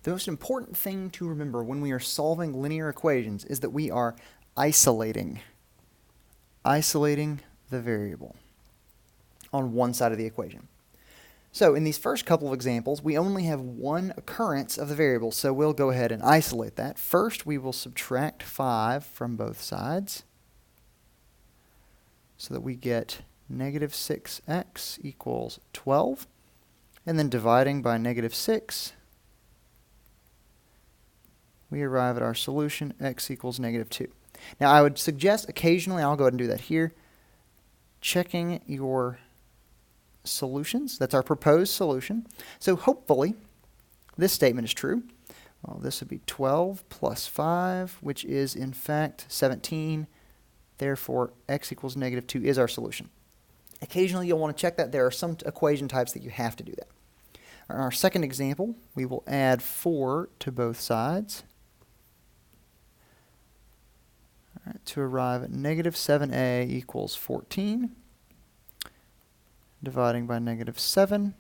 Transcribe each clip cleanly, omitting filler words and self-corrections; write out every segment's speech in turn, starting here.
The most important thing to remember when we are solving linear equations is that we are isolating the variable on one side of the equation. So in these first couple of examples, we only have one occurrence of the variable, so we'll go ahead and isolate that. First, we will subtract 5 from both sides so that we get negative 6x equals 12. And then dividing by negative 6, we arrive at our solution, x equals negative 2. Now I would suggest occasionally, I'll go ahead and do that here, checking your solutions. That's our proposed solution. So hopefully this statement is true. Well, this would be 12 plus 5, which is in fact 17. Therefore, x equals negative 2 is our solution. Occasionally you'll want to check that. There are some equation types that you have to do that. In our second example, we will add 4 to both sides. All right, to arrive at negative 7a equals 14. Dividing by negative 7,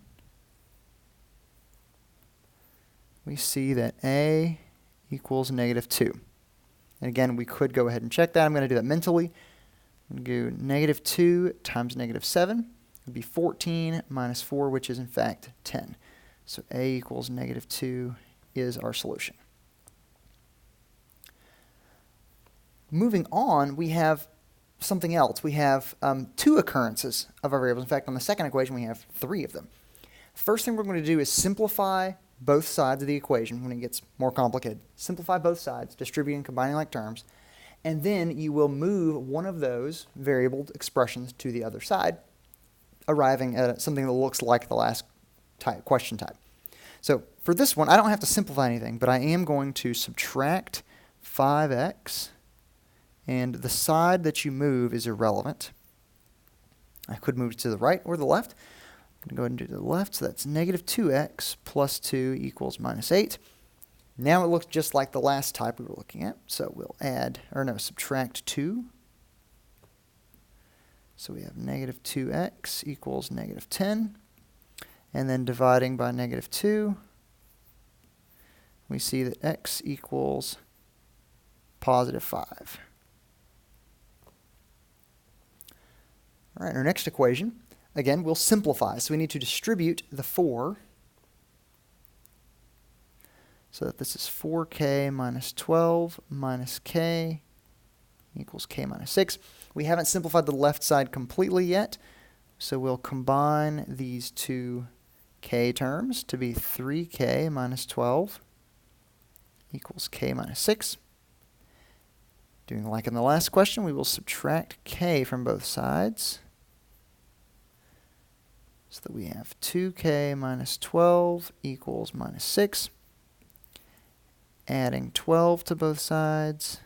we see that a equals negative 2. And again, we could go ahead and check that. I'm going to do that mentally. I'm going to do negative 2 times negative 7. It would be 14 minus 4, which is in fact 10. So a equals negative 2 is our solution. Moving on, we have something else. We have 2 occurrences of our variables. In fact, on the second equation, we have 3 of them. First thing we're going to do is simplify both sides of the equation when it gets more complicated. Simplify both sides, distributing and combining like terms, and then you will move one of those variable expressions to the other side, arriving at something that looks like the last question type. So for this one, I don't have to simplify anything, but I am going to subtract 5x, and the side that you move is irrelevant. I could move it to the right or the left. I'm going to go ahead and do the left, so that's negative 2x plus 2 equals minus 8. Now it looks just like the last type we were looking at, so we'll subtract 2. So we have negative 2x equals negative 10. And then dividing by negative 2, we see that x equals positive 5. All right, our next equation, again, we'll simplify. So we need to distribute the 4 so that this is 4k minus 12 minus k equals k minus 6. We haven't simplified the left side completely yet, so we'll combine these two k terms to be 3k minus 12 equals k minus 6. Doing like in the last question, we will subtract k from both sides so that we have 2k minus 12 equals minus 6. Adding 12 to both sides,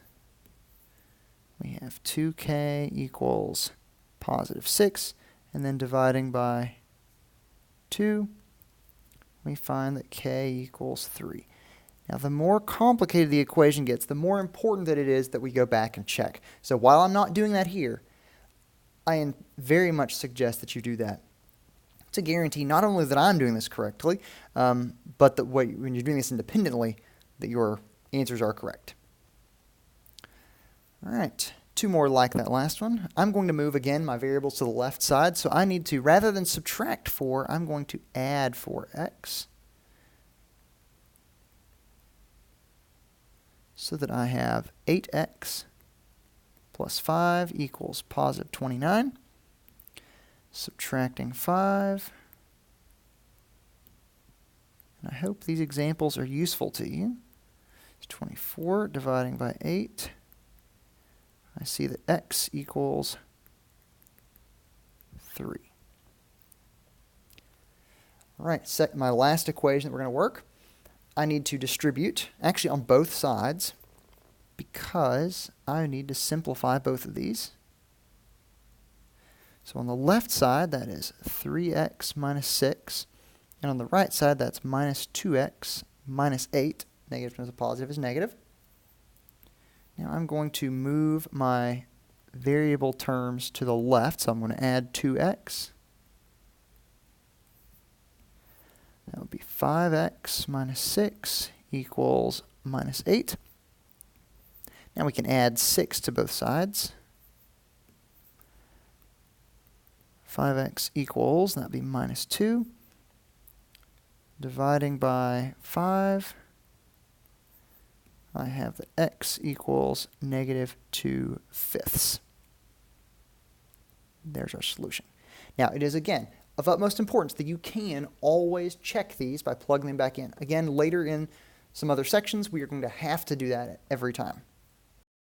we have 2k equals positive 6. And then dividing by 2, we find that k equals 3. Now, the more complicated the equation gets, the more important that it is that we go back and check. So while I'm not doing that here, I very much suggest that you do that. It's a guarantee not only that I'm doing this correctly, but that when you're doing this independently, that your answers are correct. All right, 2 more like that last one. I'm going to move again my variables to the left side, so I need to, rather than subtract 4, I'm going to add 4x. So that I have 8x plus 5 equals positive 29. Subtracting 5. And I hope these examples are useful to you. It's 24 dividing by 8. I see that x equals 3. All right, my last equation that we're going to work. I need to distribute, actually on both sides, because I need to simplify both of these. So on the left side, that is 3x minus 6. And on the right side, that's minus 2x minus 8. Negative times a positive is negative. Now I'm going to move my variable terms to the left, so I'm going to add 2x. That would be 5x minus 6 equals minus 8. Now we can add 6 to both sides. 5x equals, that'd be minus 2. Dividing by 5, I have that x equals negative 2/5. There's our solution. Now, it is, again, of utmost importance that you can always check these by plugging them back in. Again, later in some other sections, we are going to have to do that every time.